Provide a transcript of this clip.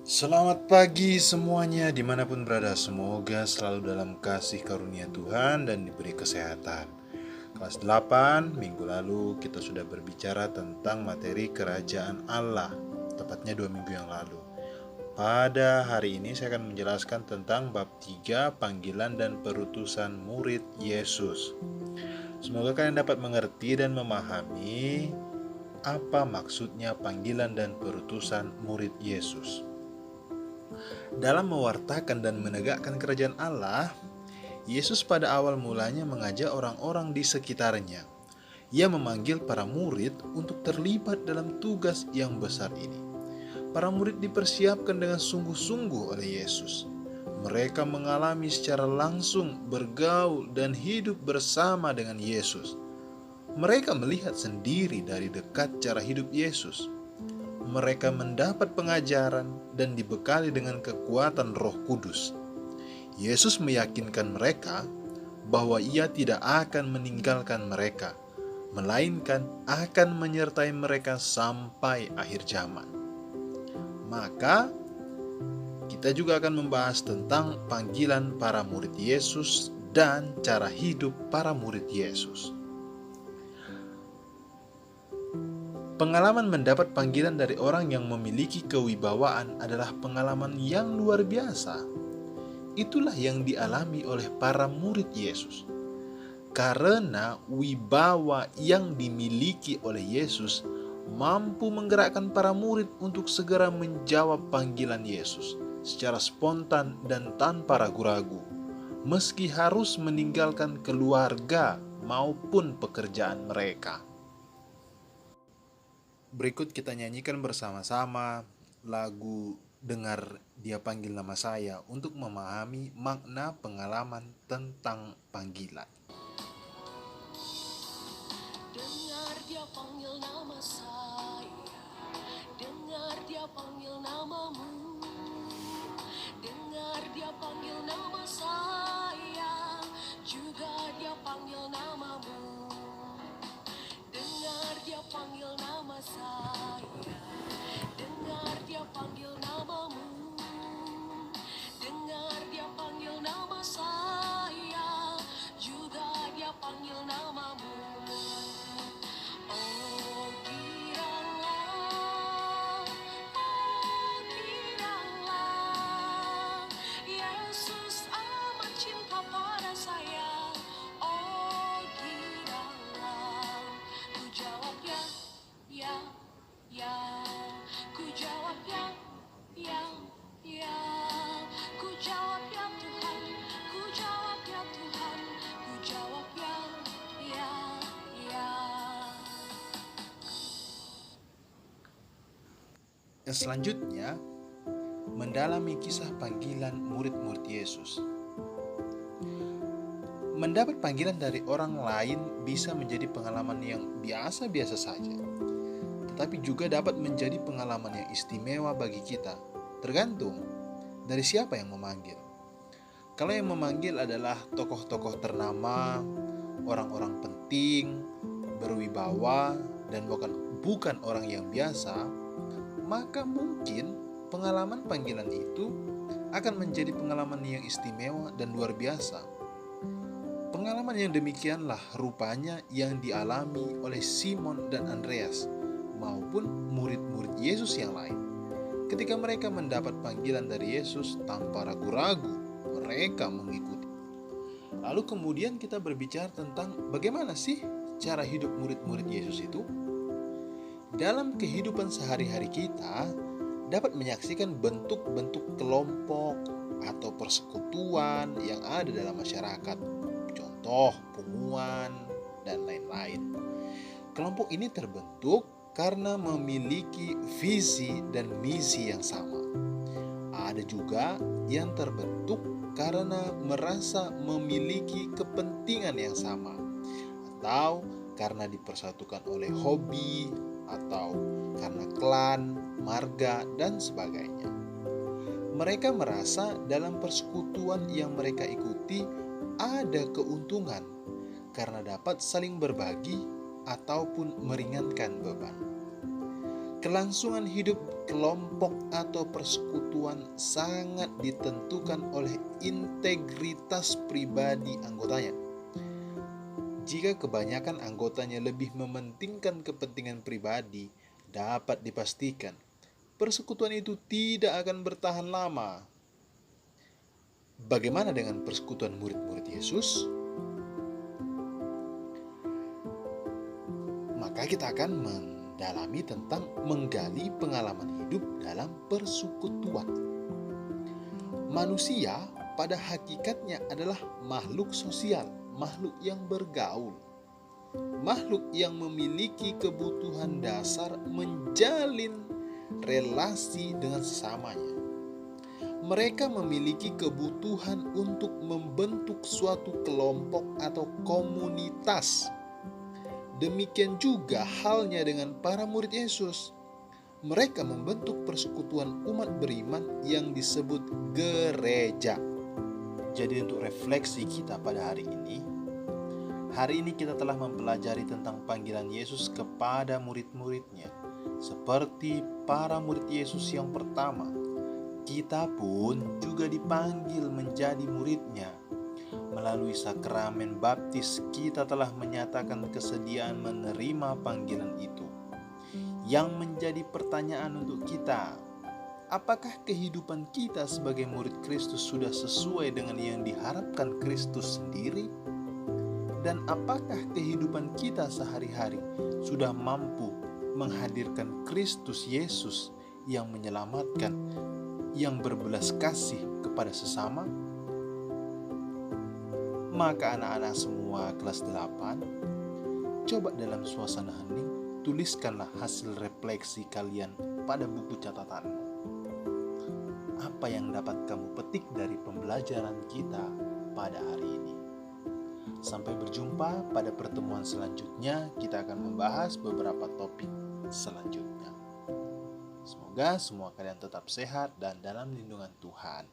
Selamat pagi semuanya dimanapun berada. Semoga selalu dalam kasih karunia Tuhan dan diberi kesehatan. Kelas 8 minggu lalu kita sudah berbicara tentang materi kerajaan Allah. Tepatnya 2 minggu yang lalu. Pada hari ini saya akan menjelaskan tentang bab 3 panggilan dan perutusan murid Yesus. Semoga kalian dapat mengerti dan memahami apa maksudnya panggilan dan perutusan murid Yesus. Dalam mewartakan dan menegakkan kerajaan Allah, Yesus pada awal mulanya mengajak orang-orang di sekitarnya. Ia memanggil para murid untuk terlibat dalam tugas yang besar ini. Para murid dipersiapkan dengan sungguh-sungguh oleh Yesus. Mereka mengalami secara langsung bergaul dan hidup bersama dengan Yesus. Mereka melihat sendiri dari dekat cara hidup Yesus. Mereka mendapat pengajaran dan dibekali dengan kekuatan Roh Kudus. Yesus meyakinkan mereka bahwa Ia tidak akan meninggalkan mereka, melainkan akan menyertai mereka sampai akhir zaman. Maka, kita juga akan membahas tentang panggilan para murid Yesus dan cara hidup para murid Yesus. Pengalaman mendapat panggilan dari orang yang memiliki kewibawaan adalah pengalaman yang luar biasa. Itulah yang dialami oleh para murid Yesus. Karena wibawa yang dimiliki oleh Yesus mampu menggerakkan para murid untuk segera menjawab panggilan Yesus secara spontan dan tanpa ragu-ragu, meski harus meninggalkan keluarga maupun pekerjaan mereka. Berikut kita nyanyikan bersama-sama lagu Dengar Dia Panggil Nama Saya untuk memahami makna pengalaman tentang panggilan. Dengar Dia panggil nama saya, dengar Dia panggil namamu, dengar Dia panggil nama saya, juga Dia panggil namamu. Dengar Dia panggil nama saya, dengar Dia panggil namamu, dengar Dia panggil nama saya, juga Dia panggil namamu. Oh giranglah, Yesus amat cinta pada saya. Oh giranglah, ku jawab ya, ya, ya. Ku jawab ya, ya, ya. Ku jawab ya Tuhan, ku jawab ya Tuhan, ku jawab ya, ya, ya. Yang selanjutnya, mendalami kisah panggilan murid-murid Yesus. Mendapat panggilan dari orang lain bisa menjadi pengalaman yang biasa-biasa saja, tetapi juga dapat menjadi pengalaman yang istimewa bagi kita, tergantung dari siapa yang memanggil. Kalau yang memanggil adalah tokoh-tokoh ternama, orang-orang penting, berwibawa, dan bukan orang yang biasa, maka mungkin pengalaman panggilan itu akan menjadi pengalaman yang istimewa dan luar biasa. Pengalaman yang demikianlah rupanya yang dialami oleh Simon dan Andreas maupun murid-murid Yesus yang lain. Ketika mereka mendapat panggilan dari Yesus tanpa ragu-ragu, mereka mengikuti. Lalu kemudian kita berbicara tentang bagaimana sih cara hidup murid-murid Yesus itu? Dalam kehidupan sehari-hari kita dapat menyaksikan bentuk-bentuk kelompok atau persekutuan yang ada dalam masyarakat. Contoh, punguan, dan lain-lain. Kelompok ini terbentuk karena memiliki visi dan misi yang sama. Ada juga yang terbentuk karena merasa memiliki kepentingan yang sama, atau karena dipersatukan oleh hobi, atau karena klan, marga, dan sebagainya. Mereka merasa dalam persekutuan yang mereka ikuti ada keuntungan karena dapat saling berbagi ataupun meringankan beban. Kelangsungan hidup kelompok atau persekutuan sangat ditentukan oleh integritas pribadi anggotanya. Jika kebanyakan anggotanya lebih mementingkan kepentingan pribadi, dapat dipastikan persekutuan itu tidak akan bertahan lama. Bagaimana dengan persekutuan murid-murid Yesus? Maka kita akan mendalami tentang menggali pengalaman hidup dalam persekutuan. Manusia pada hakikatnya adalah makhluk sosial, makhluk yang bergaul, makhluk yang memiliki kebutuhan dasar menjalin relasi dengan sesamanya. Mereka memiliki kebutuhan untuk membentuk suatu kelompok atau komunitas. Demikian juga halnya dengan para murid Yesus. Mereka membentuk persekutuan umat beriman yang disebut gereja. Jadi untuk refleksi kita pada hari ini kita telah mempelajari tentang panggilan Yesus kepada murid-muridnya. Seperti para murid Yesus yang pertama, kita pun juga dipanggil menjadi muridnya. Melalui sakramen baptis, kita telah menyatakan kesediaan menerima panggilan itu. Yang menjadi pertanyaan untuk kita, apakah kehidupan kita sebagai murid Kristus sudah sesuai dengan yang diharapkan Kristus sendiri? Dan apakah kehidupan kita sehari-hari sudah mampu menghadirkan Kristus Yesus yang menyelamatkan, yang berbelas kasih kepada sesama? Maka anak-anak semua kelas 8, coba dalam suasana hening, tuliskanlah hasil refleksi kalian pada buku catatanmu. Apa yang dapat kamu petik dari pembelajaran kita pada hari ini? Sampai berjumpa pada pertemuan selanjutnya, kita akan membahas beberapa topik selanjutnya. Semoga semua kalian tetap sehat dan dalam lindungan Tuhan.